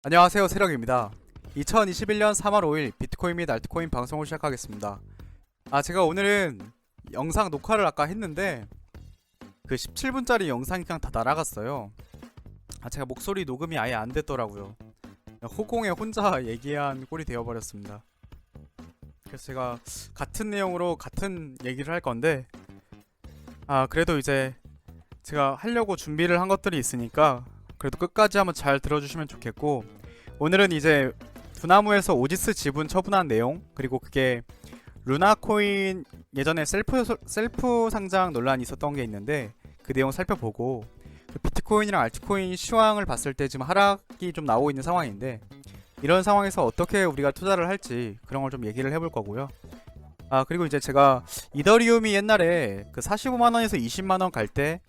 안녕하세요, 세력입니다. 2021년 3월 5일 비트코인 및 알트코인 방송을 시작하겠습니다. 제가 오늘은 영상 녹화를 아까 했는데 그 17분짜리 영상이 그냥 다 날아갔어요. 제가 목소리 녹음이 아예 안 됐더라고요. 호공에 혼자 얘기한 꼴이 되어버렸습니다. 그래서 제가 같은 내용으로 같은 얘기를 할 건데 그래도 이제 제가 하려고 준비를 한 것들이 있으니까 그래도 끝까지 한번 잘 들어주시면 좋겠고, 오늘은 이제 두나무에서 오지스 지분 처분한 내용, 그리고 그게 루나코인 예전에 셀프 상장 논란이 있었던 게 있는데 그 내용 살펴보고, 그 비트코인이랑 알트코인 시황을 봤을 때 지금 하락이 좀 나오고 있는 상황인데 이런 상황에서 어떻게 우리가 투자를 할지 그런 걸 좀 얘기를 해볼 거고요. 그리고 이제 제가 이더리움이 옛날에 그 45만원에서 20만원 갈 때,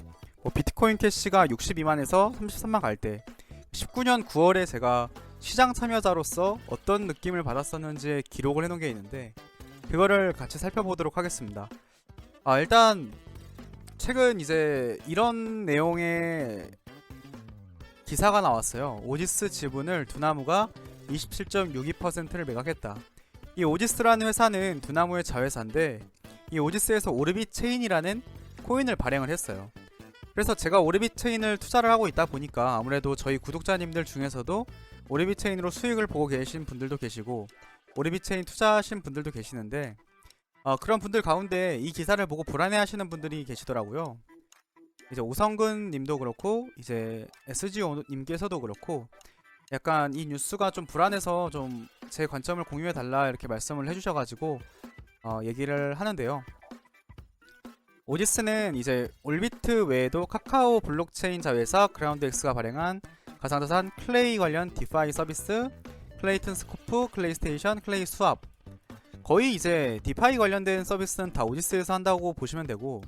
비트코인 캐시가 62만에서 33만 갈 때 19년 9월에 제가 시장 참여자로서 어떤 느낌을 받았었는지 기록을 해놓은 게 있는데 그거를 같이 살펴보도록 하겠습니다. 일단 최근 이제 이런 내용의 기사가 나왔어요. 오지스 지분을 두나무가 27.62%를 매각했다. 이 오지스라는 회사는 두나무의 자회사인데 이 오지스에서 오르빗 체인이라는 코인을 발행을 했어요. 그래서 제가 오르빗 체인을 투자를 하고 있다 보니까 아무래도 저희 구독자님들 중에서도 오르빗 체인으로 수익을 보고 계신 분들도 계시고 오르빗 체인 투자하신 분들도 계시는데 그런 분들 가운데 이 기사를 보고 불안해하시는 분들이 계시더라고요. 이제 오성근 님도 그렇고 이제 SGO 님께서도 그렇고 약간 이 뉴스가 좀 불안해서 좀 제 관점을 공유해 달라 이렇게 말씀을 해주셔가지고 얘기를 하는데요. 오지스는 이제 올비트 외에도 카카오 블록체인 자회사 그라운드X가 발행한 가상자산 클레이 관련 디파이 서비스, 클레이튼 스코프, 클레이 스테이션, 클레이 수압, 거의 이제 디파이 관련된 서비스는 다 오지스에서 한다고 보시면 되고,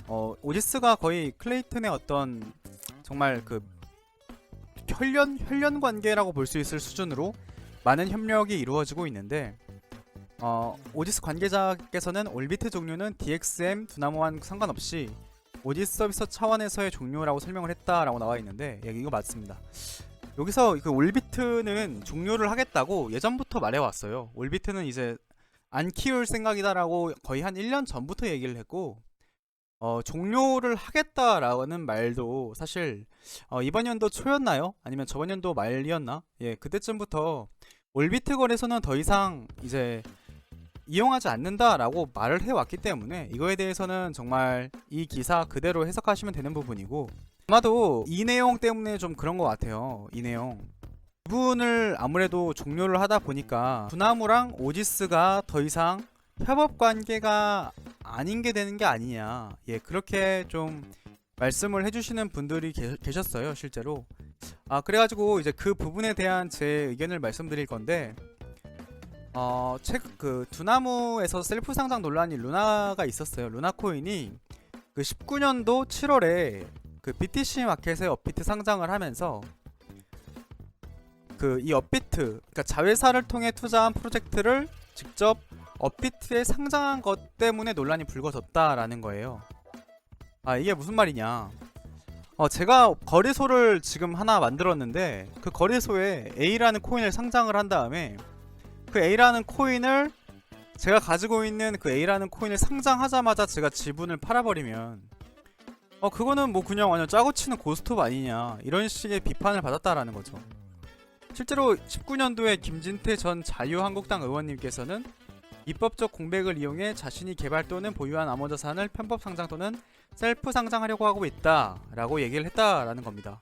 오지스가 거의 클레이튼의 어떤 정말 그 혈연 관계라고 볼 수 있을 수준으로 많은 협력이 이루어지고 있는데, 오지스 관계자께서는 올비트 종류는 DXM 두나무와는 상관없이 오지스 서비스 차원에서의 종료라고 설명을 했다라고 나와 있는데, 이거 맞습니다. 여기서 그 올비트는 종료를 하겠다고 예전부터 말해왔어요. 올비트는 이제 안 키울 생각이다라고 거의 한 1년 전부터 얘기를 했고, 종료를 하겠다라는 말도 사실 이번 연도 초였나요? 아니면 저번 연도 말이었나? 그때쯤부터 올비트 거래소는 더 이상 이제 이용하지 않는다라고 말을 해왔기 때문에 이거에 대해서는 정말 이 기사 그대로 해석하시면 되는 부분이고, 아마도 이 내용 때문에 좀 그런 것 같아요. 이 내용 부분을 아무래도 종료를 하다 보니까 두나무랑 오지스가 더 이상 협업 관계가 아닌 게 되는 게 아니냐, 그렇게 좀 말씀을 해주시는 분들이 계셨어요, 실제로. 그래가지고 이제 그 부분에 대한 제 의견을 말씀드릴 건데, 그 두나무에서 셀프 상장 논란이 루나가 있었어요. 루나 코인이 그 19년도 7월에 그 BTC 마켓에 업비트 상장을 하면서 그 이 업비트, 그러니까 자회사를 통해 투자한 프로젝트를 직접 업비트에 상장한 것 때문에 논란이 불거졌다라는 거예요. 이게 무슨 말이냐? 제가 거래소를 지금 하나 만들었는데 그 거래소에 A라는 코인을 상장을 한 다음에 그 A라는 코인을 제가 가지고 있는 그 A라는 코인을 상장하자마자 제가 지분을 팔아버리면 그거는 뭐 그냥 완전 짜고 치는 고스톱 아니냐, 이런 식의 비판을 받았다라는 거죠. 실제로 19년도에 김진태 전 자유한국당 의원님께서는 입법적 공백을 이용해 자신이 개발 또는 보유한 암호자산을 편법 상장 또는 셀프 상장하려고 하고 있다 라고 얘기를 했다라는 겁니다.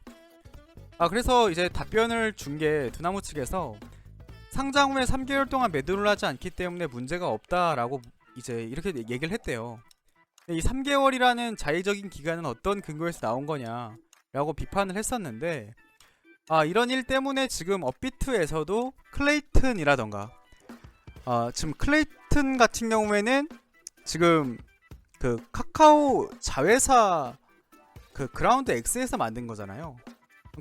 그래서 이제 답변을 준 게 두나무 측에서 상장 후에 3개월 동안 매도를 하지 않기 때문에 문제가 없다라고 이제 이렇게 얘기를 했대요. 이 3개월이라는 자의적인 기간은 어떤 근거에서 나온 거냐 라고 비판을 했었는데, 이런 일 때문에 지금 업비트에서도 클레이튼이라던가 지금 클레이튼 같은 경우에는 지금 그 카카오 자회사 그 그라운드 X에서 만든 거잖아요.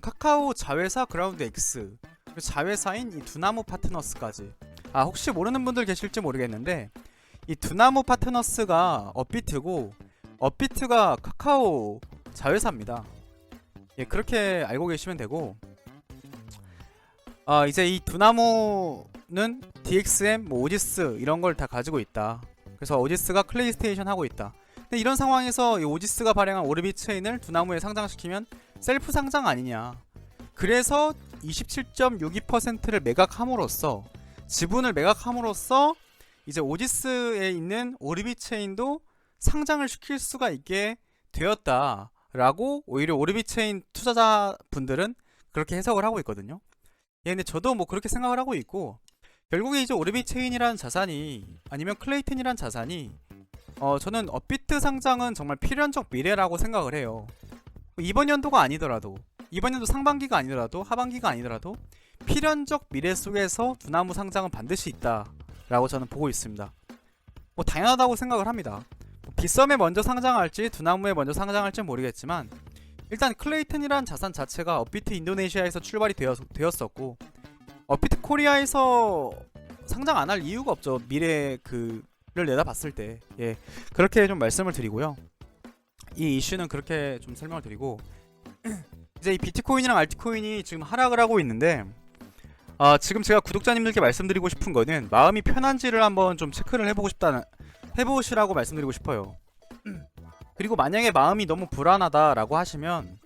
카카오 자회사 그라운드 X, 자회사인 이 두나무 파트너스까지, 혹시 모르는 분들 계실지 모르겠는데 이 두나무 파트너스가 업비트고 업비트가 카카오 자회사입니다. 그렇게 알고 계시면 되고, 이제 이 두나무는 DXM, 뭐 오지스 이런 걸 다 가지고 있다. 그래서 오지스가 클레이스테이션 하고 있다. 근데 이런 상황에서 이 오지스가 발행한 오르빗 체인을 두나무에 상장시키면 셀프 상장 아니냐. 그래서 27.62%를 매각함으로써, 지분을 매각함으로써 이제 오지스에 있는 오르빗 체인도 상장을 시킬 수가 있게 되었다라고 오히려 오르빗 체인 투자자분들은 그렇게 해석을 하고 있거든요. 예, 근데 저도 뭐 그렇게 생각을 하고 있고, 결국에 이제 오르빗 체인이라는 자산이, 아니면 클레이튼이라는 자산이, 저는 업비트 상장은 정말 필연적 미래라고 생각을 해요. 이번 연도가 아니더라도, 이번 연도 상반기가 아니더라도, 하반기가 아니더라도 필연적 미래 속에서 두나무 상장은 반드시 있다라고 저는 보고 있습니다. 뭐 당연하다고 생각을 합니다. 빗썸에 먼저 상장할지 두나무에 먼저 상장할지 모르겠지만, 일단 클레이튼이란 자산 자체가 업비트 인도네시아에서 출발이 되었었고, 업비트 코리아에서 상장 안 할 이유가 없죠. 미래 그를 내다봤을 때. 예, 그렇게 좀 말씀을 드리고요. 이 이슈는 그렇게 좀 설명을 드리고, 이제 이 비트코인이랑 알트코인이 지금 하락을 하고 있는데, 지금 제가 구독자님들께 말씀드리고 싶은 거는 마음이 편한지를 한번 좀 체크를 해보시라고 말씀드리고 싶어요. 그리고 만약에 마음이 너무 불안하다라고 하시면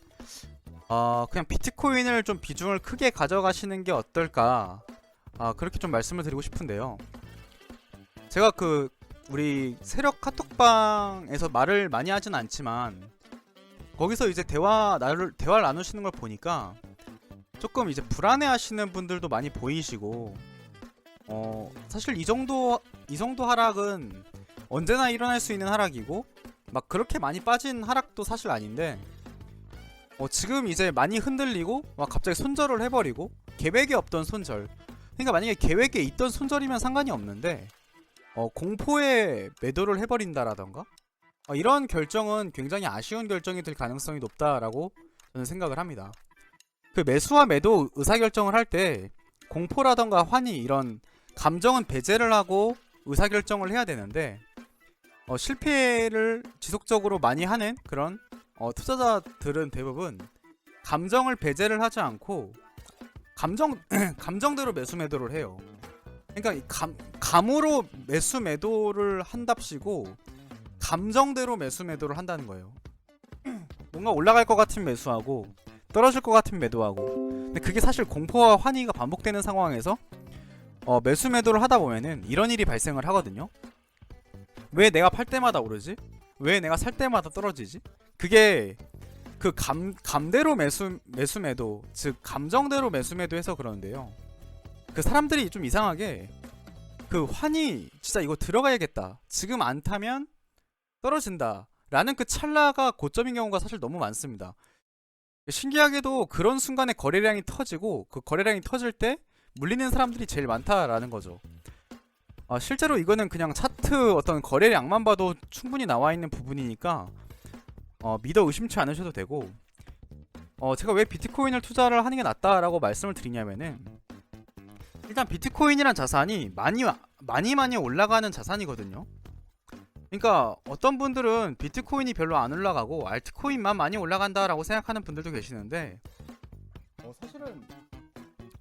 그냥 비트코인을 좀 비중을 크게 가져가시는 게 어떨까, 그렇게 좀 말씀을 드리고 싶은데요. 제가 우리 세력 카톡방에서 말을 많이 하진 않지만 거기서 이제 대화를 나누시는 걸 보니까 조금 이제 불안해 하시는 분들도 많이 보이시고, 사실 이 정도 하락은 언제나 일어날 수 있는 하락이고, 막 그렇게 많이 빠진 하락도 사실 아닌데, 지금 이제 많이 흔들리고 막 갑자기 손절을 해버리고, 계획에 없던 손절, 그러니까 만약에 계획에 있던 손절이면 상관이 없는데 공포에 매도를 해버린다라던가, 이런 결정은 굉장히 아쉬운 결정이 될 가능성이 높다라고 저는 생각을 합니다. 그 매수와 매도 의사결정을 할 때 공포라던가 환희, 이런 감정은 배제를 하고 의사결정을 해야 되는데, 실패를 지속적으로 많이 하는 그런 투자자들은 대부분 감정을 배제를 하지 않고 감정대로 매수 매도를 해요. 그러니까 감으로 매수 매도를 한답시고 감정대로 매수 매도를 한다는 거예요. 뭔가 올라갈 것 같으면 매수하고 떨어질 것 같으면 매도하고. 근데 그게 사실 공포와 환희가 반복되는 상황에서 매수 매도를 하다 보면은 이런 일이 발생을 하거든요. 왜 내가 팔 때마다 오르지? 왜 내가 살 때마다 떨어지지? 그게 그 감대로 매수 매도, 즉 감정대로 매수 매도해서 그러는데요. 그 사람들이 좀 이상하게 그 환희, 진짜 이거 들어가야겠다, 지금 안 타면 떨어진다 라는 그 찰나가 고점인 경우가 사실 너무 많습니다. 신기하게도 그런 순간에 거래량이 터지고, 그 거래량이 터질 때 물리는 사람들이 제일 많다라는 거죠. 실제로 이거는 그냥 차트 어떤 거래량만 봐도 충분히 나와 있는 부분이니까 믿어 의심치 않으셔도 되고, 제가 왜 비트코인을 투자를 하는 게 낫다라고 말씀을 드리냐면은, 일단 비트코인이란 자산이 많이 올라가는 자산이거든요. 그러니까 어떤 분들은 비트코인이 별로 안 올라가고 알트코인만 많이 올라간다라고 생각하는 분들도 계시는데, 사실은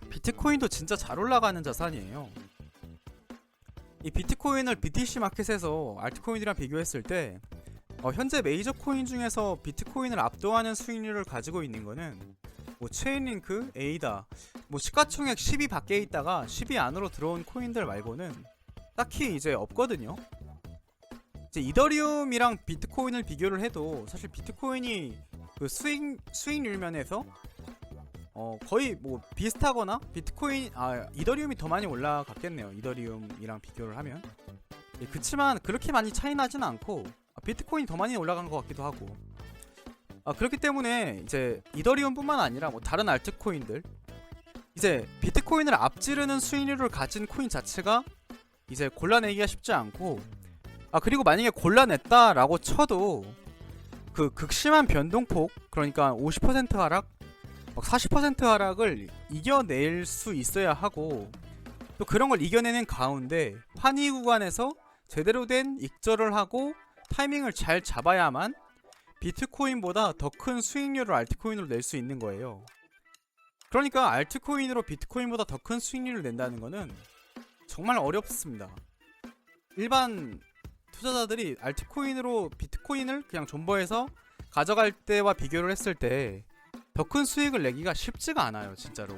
비트코인도 진짜 잘 올라가는 자산이에요. 이 비트코인을 BTC 마켓에서 알트코인이랑 비교했을 때 현재 메이저 코인 중에서 비트코인을 압도하는 수익률을 가지고 있는 거는 뭐 체인링크, 에이다, 뭐 시가총액 10이 밖에 있다가 10이 안으로 들어온 코인들 말고는 딱히 이제 없거든요. 이제 이더리움이랑 비트코인을 비교를 해도 사실 비트코인이 그 수익률 면에서 거의 뭐 비슷하거나, 이더리움이 더 많이 올라갔겠네요. 이더리움이랑 비교를 하면. 그치만 그렇게 많이 차이 나진 않고 비트코인이 더 많이 올라간 것 같기도 하고, 그렇기 때문에 이제 이더리움뿐만 아니라 뭐 다른 알트코인들, 이제 비트코인을 앞지르는 수익률을 가진 코인 자체가 이제 골라내기가 쉽지 않고, 그리고 만약에 골라냈다라고 쳐도 그 극심한 변동폭, 그러니까 50% 하락, 40% 하락을 이겨낼 수 있어야 하고, 또 그런 걸 이겨내는 가운데 환희 구간에서 제대로 된 익절을 하고 타이밍을 잘 잡아야만 비트코인보다 더 큰 수익률을 알트코인으로 낼 수 있는 거예요. 그러니까 알트코인으로 비트코인보다 더 큰 수익률을 낸다는 거는 정말 어렵습니다. 일반 투자자들이 알트코인으로 비트코인을 그냥 존버해서 가져갈 때와 비교를 했을 때 더 큰 수익을 내기가 쉽지가 않아요, 진짜로.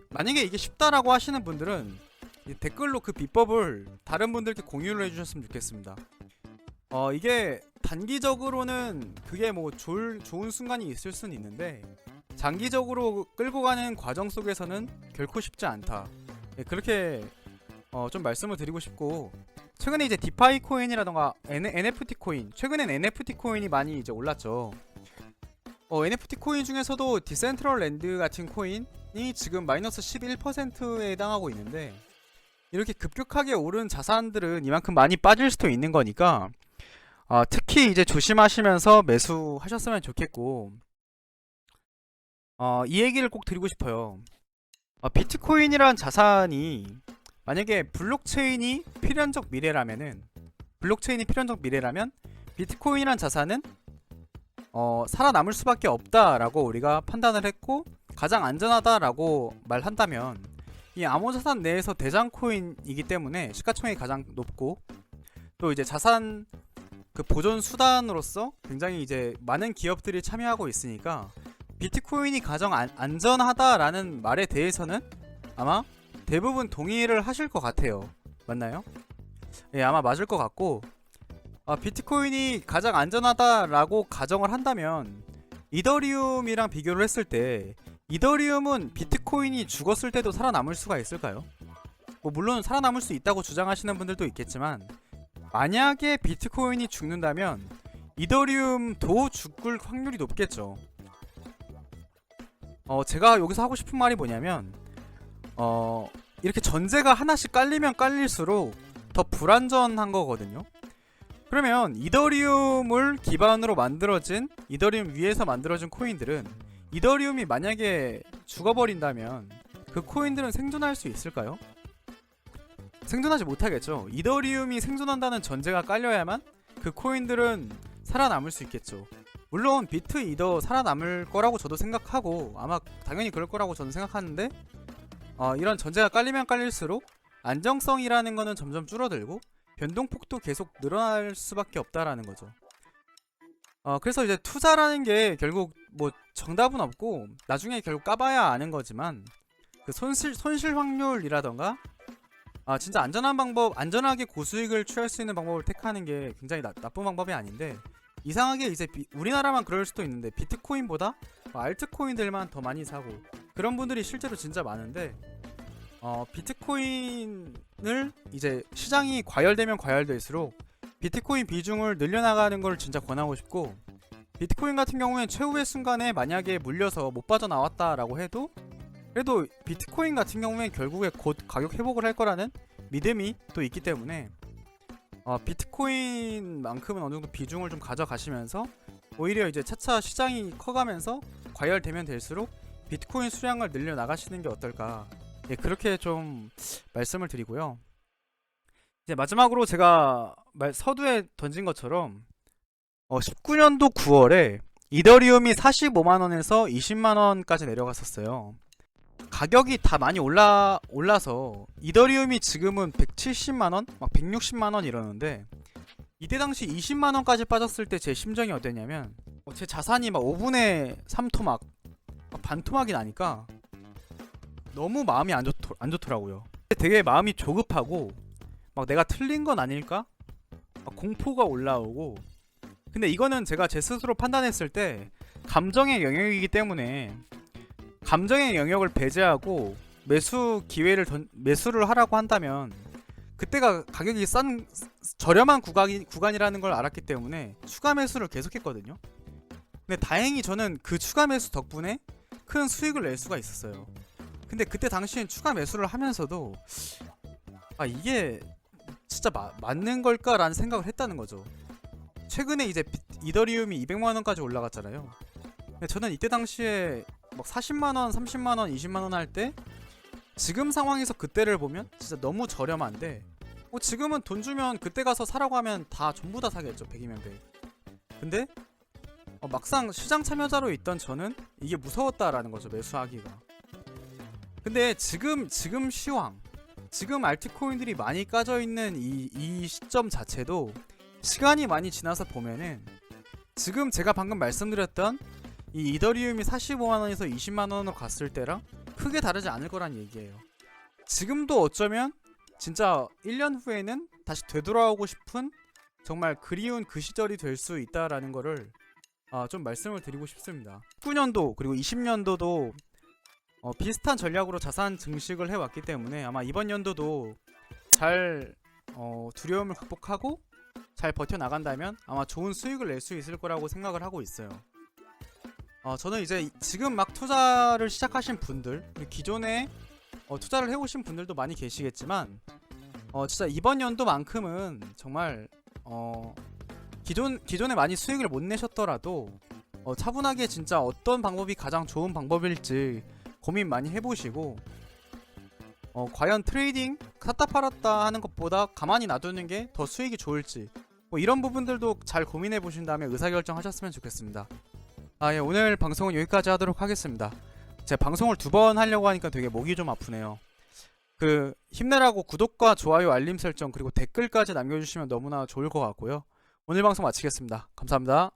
만약에 이게 쉽다라고 하시는 분들은 댓글로 그 비법을 다른 분들께 공유를 해주셨으면 좋겠습니다. 이게 단기적으로는 그게 뭐 좋은 순간이 있을 수는 있는데 장기적으로 끌고 가는 과정 속에서는 결코 쉽지 않다. 그렇게 좀 말씀을 드리고 싶고, 최근에 이제 디파이 코인이라던가 NFT 코인, 최근엔 NFT 코인이 많이 이제 올랐죠. NFT 코인 중에서도 디센트럴랜드 같은 코인이 지금 마이너스 11%에 해당하고 있는데, 이렇게 급격하게 오른 자산들은 이만큼 많이 빠질 수도 있는 거니까 특히 이제 조심하시면서 매수하셨으면 좋겠고, 이 얘기를 꼭 드리고 싶어요. 비트코인이란 자산이 만약에 블록체인이 필연적 미래라면 비트코인이란 자산은 살아남을 수밖에 없다라고 우리가 판단을 했고, 가장 안전하다라고 말한다면 이 암호자산 내에서 대장 코인이기 때문에 시가총액이 가장 높고, 또 이제 자산 그 보존 수단으로서 굉장히 이제 많은 기업들이 참여하고 있으니까 비트코인이 가장 안전하다라는 말에 대해서는 아마 대부분 동의를 하실 것 같아요. 맞나요? 예, 아마 맞을 것 같고, 비트코인이 가장 안전하다라고 가정을 한다면 이더리움이랑 비교를 했을 때 이더리움은 비트코인이 죽었을 때도 살아남을 수가 있을까요? 뭐 물론 살아남을 수 있다고 주장하시는 분들도 있겠지만, 만약에 비트코인이 죽는다면 이더리움도 죽을 확률이 높겠죠. 제가 여기서 하고 싶은 말이 뭐냐면, 이렇게 전제가 하나씩 깔리면 깔릴수록 더 불안전한 거거든요. 그러면 이더리움을 기반으로 만들어진, 이더리움 위에서 만들어진 코인들은 이더리움이 만약에 죽어버린다면 그 코인들은 생존할 수 있을까요? 생존하지 못하겠죠. 이더리움이 생존한다는 전제가 깔려야만 그 코인들은 살아남을 수 있겠죠. 물론 비트 이더 살아남을 거라고 저도 생각하고, 아마 당연히 그럴 거라고 저는 생각하는데, 이런 전제가 깔리면 깔릴수록 안정성이라는 거는 점점 줄어들고 변동폭도 계속 늘어날 수밖에 없다라는 거죠. 그래서 이제 투자라는 게 결국 뭐 정답은 없고 나중에 결국 까봐야 아는 거지만, 그 손실 확률이라던가 진짜 안전한 방법, 안전하게 고수익을 취할 수 있는 방법을 택하는 게 굉장히 나쁜 방법이 아닌데, 이상하게 이제 우리나라만 그럴 수도 있는데 비트코인보다 알트코인들만 더 많이 사고 그런 분들이 실제로 진짜 많은데, 비트코인을 이제 시장이 과열되면 과열될수록 비트코인 비중을 늘려나가는 걸 진짜 권하고 싶고, 비트코인 같은 경우엔 최후의 순간에 만약에 물려서 못 빠져나왔다라고 해도 그래도 비트코인 같은 경우엔 결국에 곧 가격 회복을 할 거라는 믿음이 또 있기 때문에 비트코인만큼은 어느 정도 비중을 좀 가져가시면서 오히려 이제 차차 시장이 커가면서 과열되면 될수록 비트코인 수량을 늘려 나가시는 게 어떨까, 예, 그렇게 좀 말씀을 드리고요. 이제 마지막으로 제가 서두에 던진 것처럼 19년도 9월에 이더리움이 45만원에서 20만원까지 내려갔었어요. 가격이 다 많이 올라서 이더리움이 지금은 170만원, 막 160만원 이러는데, 이때 당시 20만원까지 빠졌을 때 제 심정이 어땠냐면, 제 자산이 막 5분의 3토막, 반토막이 나니까 너무 마음이 안 좋더라고요. 되게 마음이 조급하고, 막 내가 틀린 건 아닐까? 막 공포가 올라오고. 근데 이거는 제가 제 스스로 판단했을 때 감정의 영역이기 때문에 감정의 영역을 배제하고 매수를 하라고 한다면, 그때가 가격이 저렴한 구간이라는 걸 알았기 때문에 추가 매수를 계속했거든요. 근데 다행히 저는 그 추가 매수 덕분에 큰 수익을 낼 수가 있었어요. 근데 그때 당시엔 추가 매수를 하면서도 이게 진짜 맞는 걸까라는 생각을 했다는 거죠. 최근에 이제 이더리움이 200만원까지 올라갔잖아요. 근데 저는 이때 당시에 막 40만원, 30만원, 20만원 할 때 지금 상황에서 그때를 보면 진짜 너무 저렴한데, 지금은 돈 주면 그때 가서 사라고 하면 전부 다 사겠죠. 100이면 100. 근데 막상 시장 참여자로 있던 저는 이게 무서웠다라는 거죠, 매수하기가. 근데 지금 시황, 지금 알트코인들이 많이 까져 있는 이 시점 자체도 시간이 많이 지나서 보면은 지금 제가 방금 말씀드렸던 이 이더리움이 45만 원에서 20만 원으로 갔을 때랑 크게 다르지 않을 거란 얘기예요. 지금도 어쩌면 진짜 1년 후에는 다시 되돌아오고 싶은 정말 그리운 그 시절이 될 수 있다라는 거를 좀 말씀을 드리고 싶습니다. 19년도 그리고 20년도도 비슷한 전략으로 자산 증식을 해왔기 때문에 아마 이번 연도도 잘 두려움을 극복하고 잘 버텨나간다면 아마 좋은 수익을 낼 수 있을 거라고 생각을 하고 있어요. 저는 이제 지금 막 투자를 시작하신 분들, 기존에 투자를 해오신 분들도 많이 계시겠지만 진짜 이번 연도만큼은 정말 기존에 많이 수익을 못 내셨더라도 차분하게 진짜 어떤 방법이 가장 좋은 방법일지 고민 많이 해보시고 과연 트레이딩 샀다 팔았다 하는 것보다 가만히 놔두는 게 더 수익이 좋을지 뭐 이런 부분들도 잘 고민해 보신 다음에 의사결정하셨으면 좋겠습니다. 예, 오늘 방송은 여기까지 하도록 하겠습니다. 제 방송을 2번 하려고 하니까 되게 목이 좀 아프네요. 힘내라고 구독과 좋아요, 알림 설정 그리고 댓글까지 남겨주시면 너무나 좋을 것 같고요. 오늘 방송 마치겠습니다. 감사합니다.